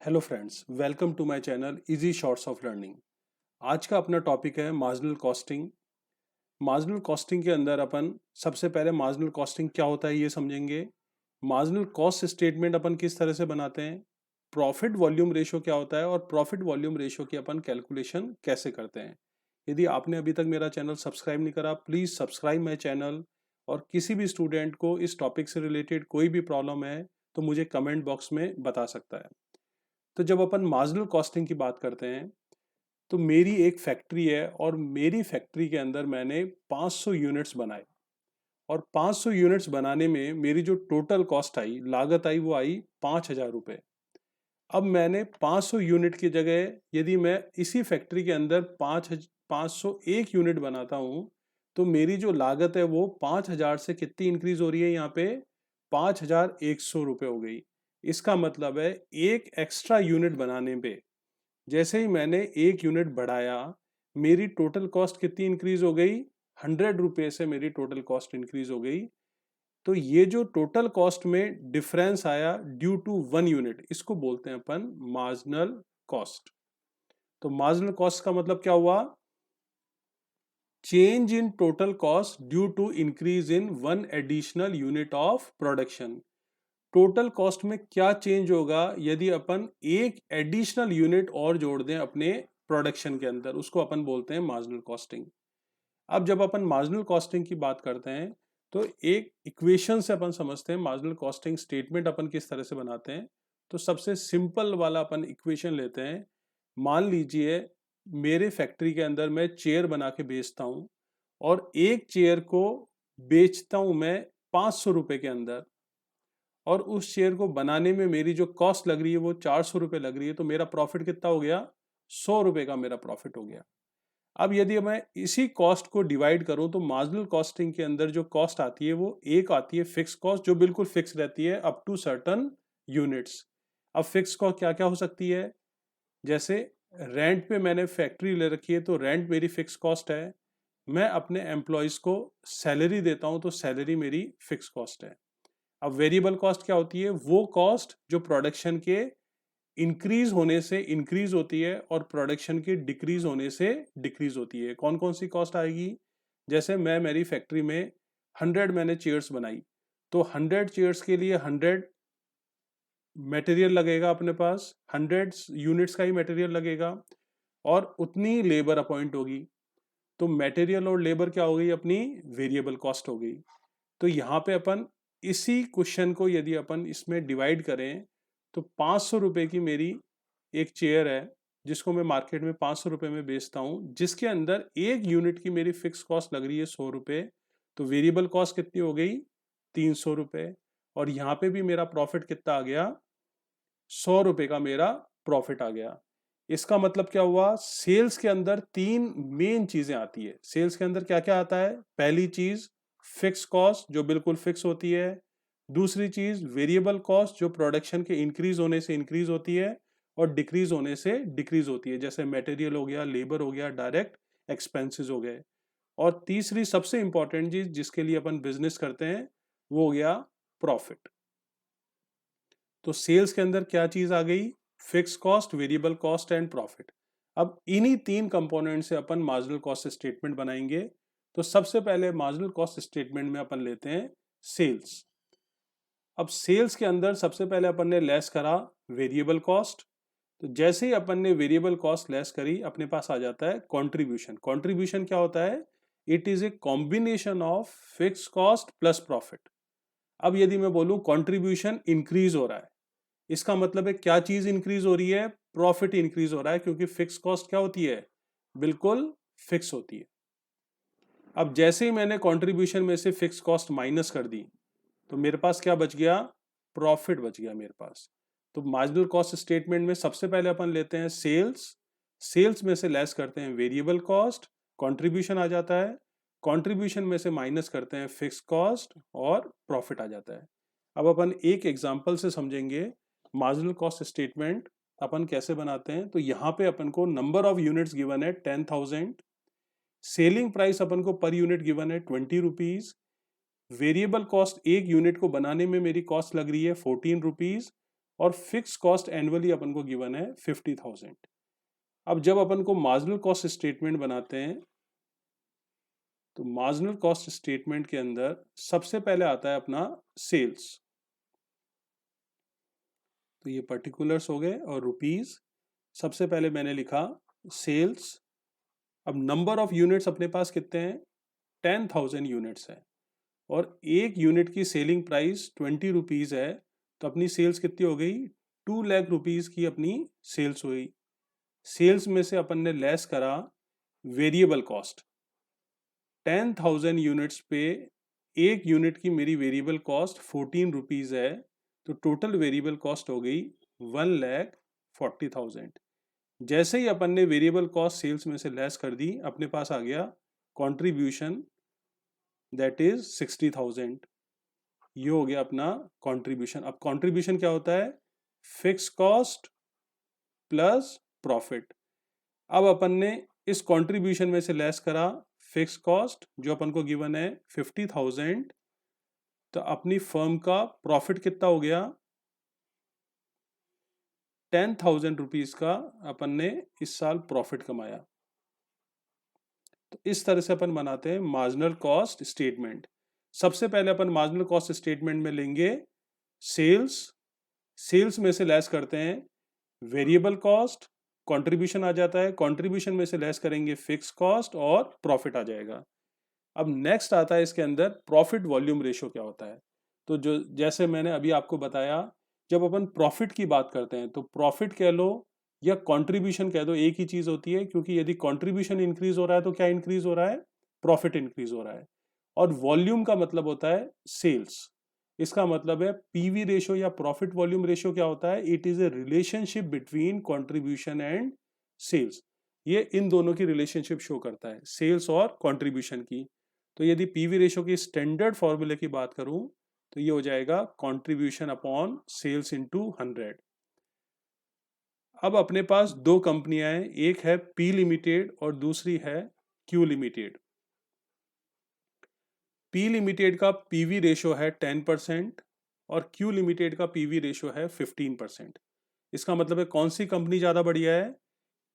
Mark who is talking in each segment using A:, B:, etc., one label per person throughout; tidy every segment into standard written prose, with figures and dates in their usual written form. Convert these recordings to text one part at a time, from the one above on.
A: Hello friends, welcome to my channel easy shorts of learning. आज का अपना topic है मार्जिनल कॉस्टिंग। मार्जिनल कॉस्टिंग के अंदर अपन सबसे पहले मार्जिनल कॉस्टिंग क्या होता है ये समझेंगे। मार्जिनल कॉस्ट स्टेटमेंट अपन किस तरह से बनाते हैं, प्रॉफिट वॉल्यूम रेशो क्या होता है और प्रॉफिट वॉल्यूम रेशो की अपन कैलकुलेशन कैसे करते हैं। यदि आपने अभी तक मेरा चैनल सब्सक्राइब नहीं करा, प्लीज़ सब्सक्राइब माई चैनल। और किसी भी स्टूडेंट को इस टॉपिक से रिलेटेड कोई भी प्रॉब्लम है तो मुझे कमेंट बॉक्स में बता सकता है। तो जब अपन मार्जिनल कॉस्टिंग की बात करते हैं तो मेरी एक फैक्ट्री है और मेरी फैक्ट्री के अंदर मैंने 500 यूनिट्स बनाए और 500 यूनिट्स बनाने में मेरी जो टोटल कॉस्ट आई, लागत आई, वो आई 5,000 रुपये। अब मैंने 500 यूनिट की जगह यदि मैं इसी फैक्ट्री के अंदर 501 यूनिट बनाता हूँ तो मेरी जो लागत है वो 5,000 से कितनी इंक्रीज हो रही है, यहाँ पे 5,100 रुपये हो गई। इसका मतलब है एक एक्स्ट्रा यूनिट बनाने पे जैसे ही मैंने एक यूनिट बढ़ाया मेरी टोटल कॉस्ट कितनी इंक्रीज हो गई, 100 रुपये से मेरी टोटल कॉस्ट इंक्रीज हो गई। तो ये जो टोटल कॉस्ट में डिफरेंस आया ड्यू टू 1 यूनिट, इसको बोलते हैं अपन मार्जिनल कॉस्ट। तो मार्जिनल कॉस्ट का मतलब क्या हुआ, change in total cost due to increase in 1 additional unit of production. Total cost में क्या चेंज होगा यदि अपन एक एडिशनल यूनिट और जोड़ दें अपने प्रोडक्शन के अंदर, उसको अपन बोलते हैं मार्जिनल कॉस्टिंग। अब जब अपन मार्जिनल कॉस्टिंग की बात करते हैं तो एक इक्वेशन से अपन समझते हैं मार्जिनल कॉस्टिंग स्टेटमेंट अपन किस तरह से बनाते हैं। तो सबसे सिंपल वाला अपन इक्वेशन लेते हैं। मान लीजिए मेरे फैक्ट्री के अंदर मैं चेयर बना के बेचता हूँ और एक चेयर को बेचता हूँ मैं 500 रुपये के अंदर, और उस शेयर को बनाने में मेरी जो कॉस्ट लग रही है वो 400 रुपये लग रही है, तो मेरा प्रॉफिट कितना हो गया, 100 रुपये का मेरा प्रॉफिट हो गया। अब यदि मैं इसी कॉस्ट को डिवाइड करूं तो मार्जिनल कॉस्टिंग के अंदर जो कॉस्ट आती है वो एक आती है फिक्स कॉस्ट, जो बिल्कुल फिक्स रहती है अप टू सर्टन यूनिट्स। अब फिक्स कॉस्ट क्या क्या हो सकती है, जैसे रेंट पे मैंने फैक्ट्री ले रखी है तो रेंट मेरी फिक्स कॉस्ट है। मैं अपने एम्प्लॉयज को सैलरी देता हूं तो सैलरी मेरी फिक्स कॉस्ट है। अब वेरिएबल कॉस्ट क्या होती है, वो कॉस्ट जो प्रोडक्शन के इंक्रीज होने से इंक्रीज होती है और प्रोडक्शन के डिक्रीज होने से डिक्रीज होती है। कौन कौन सी कॉस्ट आएगी, जैसे मैं मेरी फैक्ट्री में 100 मैंने चेयर्स बनाई तो 100 चेयर्स के लिए 100 मटेरियल लगेगा अपने पास, 100 यूनिट्स का ही मटेरियल लगेगा और उतनी लेबर अपॉइंट होगी। तो मटेरियल और लेबर क्या हो गई, अपनी वेरिएबल कॉस्ट हो गई। तो यहाँ पे अपन इसी क्वेश्चन को यदि अपन इसमें डिवाइड करें तो 500 रुपये की मेरी एक चेयर है जिसको मैं मार्केट में 500 रुपये में बेचता हूँ, जिसके अंदर एक यूनिट की मेरी फिक्स कॉस्ट लग रही है 100 रुपये। तो वेरिएबल कॉस्ट कितनी हो गई, 300 रुपये। और यहाँ पे भी मेरा प्रॉफिट कितना आ गया, 100 रुपये का मेरा प्रॉफिट आ गया। इसका मतलब क्या हुआ, सेल्स के अंदर तीन मेन चीजें आती है। सेल्स के अंदर क्या क्या आता है, पहली चीज फिक्स कॉस्ट जो बिल्कुल फिक्स होती है, दूसरी चीज वेरिएबल कॉस्ट जो प्रोडक्शन के इंक्रीज होने से इंक्रीज होती है और डिक्रीज होने से डिक्रीज होती है, जैसे मटेरियल हो गया, लेबर हो गया, डायरेक्ट एक्सपेंसेस हो गए। और तीसरी सबसे इंपॉर्टेंट चीज जिसके लिए अपन बिजनेस करते हैं वो हो गया प्रॉफिट। तो सेल्स के अंदर क्या चीज आ गई, fix cost, variable cost and profit. अब इन्हीं तीन कंपोनेंट से अपन मार्जिनल कॉस्ट स्टेटमेंट बनाएंगे। तो सबसे पहले मार्जिनल कॉस्ट स्टेटमेंट में अपन लेते हैं सेल्स। अब सेल्स के अंदर सबसे पहले अपन ने लेस करा वेरिएबल कॉस्ट। तो जैसे ही अपन ने वेरिएबल कॉस्ट लेस करी अपने पास आ जाता है कंट्रीब्यूशन। कंट्रीब्यूशन क्या होता है, it is a combination of fix cost plus profit. अब यदि मैं बोलूं कंट्रीब्यूशन इंक्रीज हो रहा है, इसका मतलब है क्या चीज इंक्रीज हो रही है, प्रॉफिट इंक्रीज हो रहा है, क्योंकि फिक्स कॉस्ट क्या होती है, बिल्कुल फिक्स होती है। अब जैसे ही मैंने कंट्रीब्यूशन में से फिक्स कॉस्ट माइनस कर दी तो मेरे पास क्या बच गया, प्रॉफिट बच गया मेरे पास। तो मार्जिनल कॉस्ट स्टेटमेंट में सबसे पहले अपन लेते हैं सेल्स, सेल्स में से लेस करते हैं वेरिएबल कॉस्ट, कंट्रीब्यूशन आ जाता है, कंट्रीब्यूशन में से माइनस करते हैं फिक्स कॉस्ट और प्रॉफिट आ जाता है। अब अपन एक एग्जांपल से समझेंगे मार्जिनल कॉस्ट स्टेटमेंट अपन कैसे बनाते हैं। तो यहाँ पे अपन को नंबर ऑफ यूनिट्स गिवन है 10,000, सेलिंग प्राइस अपन को पर यूनिट गिवन है 20 रुपीज, वेरिएबल कॉस्ट एक यूनिट को बनाने में मेरी कॉस्ट लग रही है 14 रुपीज, और फिक्स कॉस्ट एनुअली अपन को गिवन है 50,000। अब जब अपन को मार्जिनल कॉस्ट स्टेटमेंट बनाते हैं तो मार्जिनल कॉस्ट स्टेटमेंट के अंदर सबसे पहले आता है अपना सेल्स। तो ये पर्टिकुलर्स हो गए और रुपीस। सबसे पहले मैंने लिखा सेल्स। अब नंबर ऑफ यूनिट्स अपने पास कितने हैं? 10,000 यूनिट्स है और एक यूनिट की सेलिंग प्राइस 20 रुपीज है, तो अपनी सेल्स कितनी हो गई? 2 लाख रुपीज की अपनी सेल्स हुई। सेल्स में से अपन ने लेस करा वेरिएबल कॉस्ट। 10,000 यूनिट्स पे एक यूनिट की मेरी वेरिएबल कॉस्ट 14 रुपीज है, तो टोटल वेरिएबल कॉस्ट हो गई 1,40,000। जैसे ही अपन ने वेरिएबल कॉस्ट सेल्स में से लेस कर दी, अपने पास आ गया कंट्रीब्यूशन, दैट इज 60,000। ये हो गया अपना कंट्रीब्यूशन। अब कंट्रीब्यूशन क्या होता है? Fix cost plus profit. अब अपन ने इस कंट्रीब्यूशन में से लेस करा फिक्स कॉस्ट जो अपन को गिवन है 50,000, तो अपनी फर्म का प्रॉफिट कितना हो गया? 10,000 रुपीज का अपन ने इस साल प्रॉफिट कमाया। तो इस तरह से अपन बनाते हैं मार्जिनल कॉस्ट स्टेटमेंट। सबसे पहले अपन मार्जिनल कॉस्ट स्टेटमेंट में लेंगे सेल्स। सेल्स में से लेस करते हैं वेरिएबल कॉस्ट, कंट्रीब्यूशन आ जाता है, कंट्रीब्यूशन में से लेस करेंगे फिक्स कॉस्ट और प्रॉफिट आ जाएगा। अब नेक्स्ट आता है इसके अंदर प्रॉफिट वॉल्यूम रेशियो क्या होता है। तो जो जैसे मैंने अभी आपको बताया, जब अपन प्रॉफिट की बात करते हैं तो प्रॉफिट कह लो या कंट्रीब्यूशन कह दो, एक ही चीज होती है, क्योंकि यदि कंट्रीब्यूशन इंक्रीज हो रहा है तो क्या इंक्रीज हो रहा है? प्रॉफिट इंक्रीज हो रहा है। और वॉल्यूम का मतलब होता है सेल्स। इसका मतलब है पीवी रेशियो या प्रॉफिट वॉल्यूम रेशियो क्या होता है? It is a relationship between contribution and sales. ये इन दोनों की रिलेशनशिप शो करता है, सेल्स और कंट्रीब्यूशन की। तो यदि पीवी रेशियो की स्टैंडर्ड फॉर्मूले की बात करूं तो ये हो जाएगा कंट्रीब्यूशन अपॉन सेल्स इनटू 100। अब अपने पास दो कंपनियां हैं, एक है पी लिमिटेड और दूसरी है क्यू लिमिटेड। पी लिमिटेड का पीवी रेशियो है 10% और क्यू लिमिटेड का पीवी रेशियो है 15%। इसका मतलब है कौन सी कंपनी ज़्यादा बढ़िया है?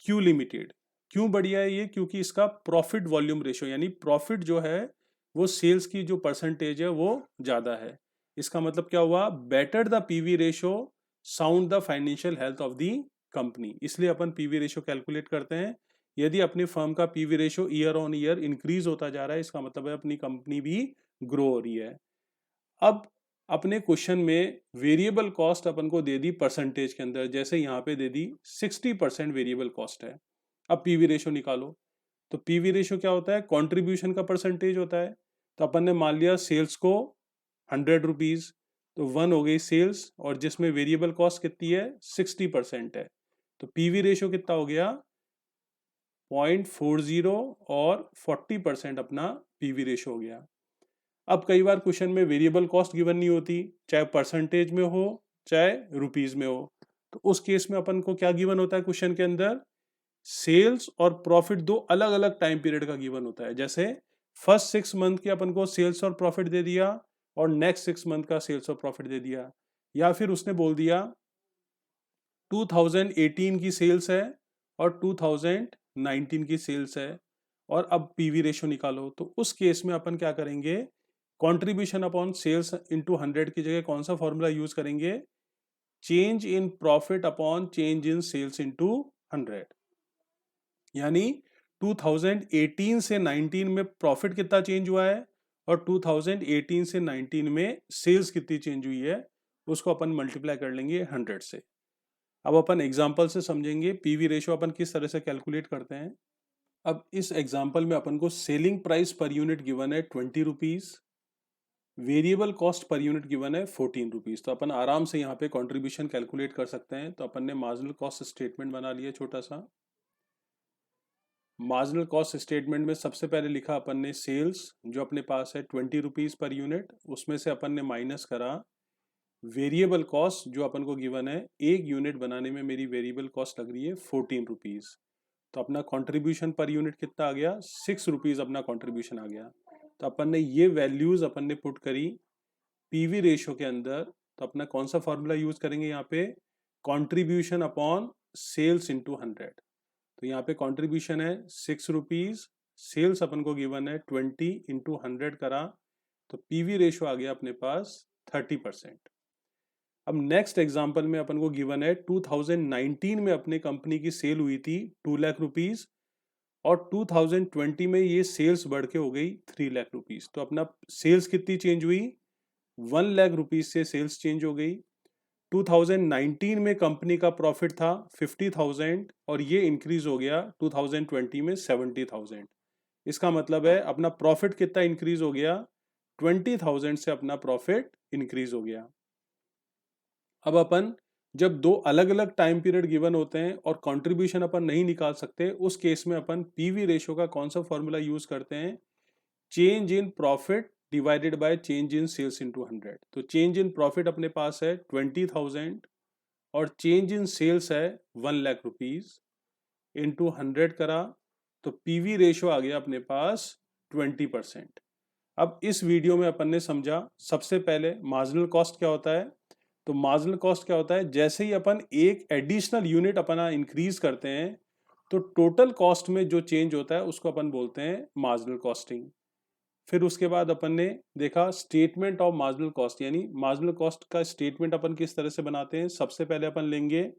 A: Q limited. क्यों बढ़िया है ये? क्योंकि इसका प्रॉफिट वॉल्यूम रेशियो यानी प्रॉफिट जो है वो सेल्स की जो परसेंटेज है वो ज़्यादा है। इसका मतलब क्या हुआ? Better the PV ratio sound the financial health of the company. इसलिए अपन पीवी रेशियो कैलकुलेट करते हैं। यदि अपनी फर्म का PV ratio year on year increase होता जा रहा है, इसका मतलब है अपनी कंपनी भी ग्रो हो रही है। अब अपने क्वेश्चन में वेरिएबल कॉस्ट अपन को दे दी परसेंटेज के अंदर, जैसे यहाँ पे दे दी 60% वेरिएबल कॉस्ट है। अब पीवी रेशियो निकालो। तो पीवी रेशियो क्या होता है? कंट्रीब्यूशन का परसेंटेज होता है। तो अपन ने मान लिया सेल्स को 100 रुपीज, तो 1 हो गई सेल्स, और जिसमें वेरिएबल कॉस्ट कितनी है? 60% है। तो पीवी रेशियो कितना हो गया? 0.40 और 40% अपना पीवी रेशियो हो गया। अब कई बार क्वेश्चन में वेरिएबल कॉस्ट गिवन नहीं होती, चाहे परसेंटेज में हो चाहे रुपीज में हो। तो उस केस में अपन को क्या गिवन होता है क्वेश्चन के अंदर? सेल्स और प्रॉफिट दो अलग अलग टाइम पीरियड का गिवन होता है। जैसे फर्स्ट 6 मंथ की अपन को सेल्स और प्रॉफिट दे दिया और नेक्स्ट 6 मंथ का सेल्स और प्रॉफिट दे दिया, या फिर उसने बोल दिया 2018 की सेल्स है और 2019 की सेल्स है और अब पीवी रेशियो निकालो। तो उस केस में अपन क्या करेंगे? कंट्रीब्यूशन अपॉन सेल्स इनटू 100 की जगह कौन सा फॉर्मूला यूज करेंगे? Change in profit upon change in sales into 100। यानी 2018 से 19 में प्रॉफिट कितना चेंज हुआ है और 2018 से 19 में सेल्स कितनी चेंज हुई है, उसको अपन मल्टीप्लाई कर लेंगे 100 से। अब अपन एग्जांपल से समझेंगे पीवी रेशियो अपन किस तरह से कैलकुलेट करते हैं। अब इस एग्जांपल में अपन को selling price per unit given है 20 rupees, variable cost per unit given है 14 रुपीज। तो अपन आराम से यहाँ पे कंट्रीब्यूशन कैलकुलेट कर सकते हैं। तो अपन ने मार्जिनल कॉस्ट स्टेटमेंट बना लिया छोटा सा। मार्जिनल कॉस्ट स्टेटमेंट में सबसे पहले लिखा अपन ने सेल्स जो अपने पास है 20 रुपीज पर यूनिट, उसमें से अपन ने माइनस करा वेरिएबल कॉस्ट जो अपन को गिवन है, एक यूनिट बनाने में मेरी वेरिएबल कॉस्ट लग रही है 14 रुपीज। तो अपना कंट्रीब्यूशन पर यूनिट कितना आ गया? 6 रुपीज अपना कंट्रीब्यूशन आ गया। तो अपन ने ये वैल्यूज अपन ने पुट करी पीवी रेशियो के अंदर। तो अपना कौन सा फॉर्मूला यूज करेंगे यहाँ पे, कॉन्ट्रीब्यूशन अपॉन सेल्स इंटू 100। तो यहाँ पे कॉन्ट्रीब्यूशन है 6 रुपीज, सेल्स अपन को गिवन है 20 इंटू 100 करा, तो पीवी रेशो आ गया अपने पास 30%। अब नेक्स्ट एग्जांपल में अपन को गिवन है 2019 में अपने कंपनी की सेल हुई थी 2 लाख रुपीज, और 2020 में ये सेल्स बढ़ के हो गई 3 लाख रुपीज। तो अपना सेल्स कितनी चेंज हुई, 1 लाख रुपीज से सेल्स चेंज हो गई। 2019 में कंपनी का प्रॉफिट था 50,000 और ये इंक्रीज हो गया 2020 में 70,000। इसका मतलब है अपना प्रॉफिट कितना इंक्रीज हो गया, 20,000 से अपना प्रॉफिट इंक्रीज हो गया। अब अपन जब दो अलग अलग टाइम पीरियड गिवन होते हैं और कंट्रीब्यूशन अपन नहीं निकाल सकते, उस केस में अपन पीवी रेशियो का कौन सा फॉर्मूला यूज करते हैं, change in profit divided by change in sales into 100। तो चेंज इन प्रॉफिट अपने पास है 20,000 और चेंज इन सेल्स है 1 लाख रुपीज, इंटू 100 करा, तो पीवी रेशियो आ गया अपने पास 20%। अब इस वीडियो में अपन ने समझा सबसे पहले मार्जिनल कॉस्ट क्या होता है। तो मार्जिनल कॉस्ट क्या होता है, जैसे ही अपन एक एडिशनल यूनिट अपना इंक्रीज करते हैं तो टोटल कॉस्ट में जो चेंज होता है उसको अपन बोलते हैं मार्जिनल कॉस्टिंग। फिर उसके बाद अपन ने देखा स्टेटमेंट ऑफ मार्जिनल कॉस्ट, यानी मार्जिनल कॉस्ट का स्टेटमेंट अपन किस तरह से बनाते हैं। सबसे पहले अपन लेंगे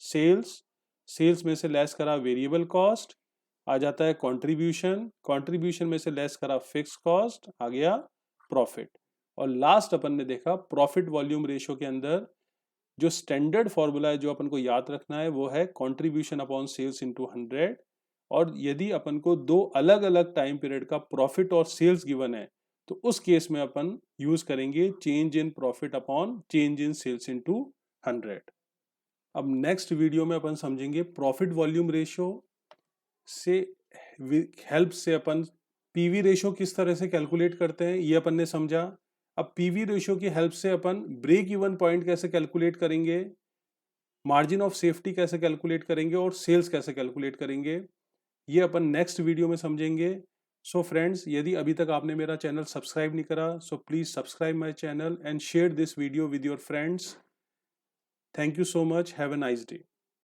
A: सेल्स, सेल्स में से लेस करा वेरिएबल कॉस्ट, आ जाता है कंट्रीब्यूशन, कंट्रीब्यूशन में से लेस करा फिक्स कॉस्ट, आ गया प्रॉफिट। और लास्ट अपन ने देखा प्रॉफिट वॉल्यूम रेशियो के अंदर जो स्टैंडर्ड फॉर्मूला है जो अपन को याद रखना है वो है कंट्रीब्यूशन अपॉन सेल्स इनटू 100। और यदि अपन को दो अलग अलग टाइम पीरियड का प्रॉफिट और सेल्स गिवन है तो उस केस में अपन यूज करेंगे change in profit upon change in sales into 100। अब नेक्स्ट वीडियो में अपन समझेंगे प्रॉफिट वॉल्यूम रेशियो से हेल्प से अपन पीवी रेशियो किस तरह से कैलकुलेट करते हैं ये अपन ने समझा। अब पीवी रेशियो की हेल्प से अपन ब्रेक इवन पॉइंट कैसे कैलकुलेट करेंगे, मार्जिन ऑफ सेफ्टी कैसे कैलकुलेट करेंगे और सेल्स कैसे कैलकुलेट करेंगे, ये अपन नेक्स्ट वीडियो में समझेंगे। सो फ्रेंड्स, यदि अभी तक आपने मेरा चैनल सब्सक्राइब नहीं करा so please subscribe my channel and share this video with your friends. Thank you so much, have a nice day.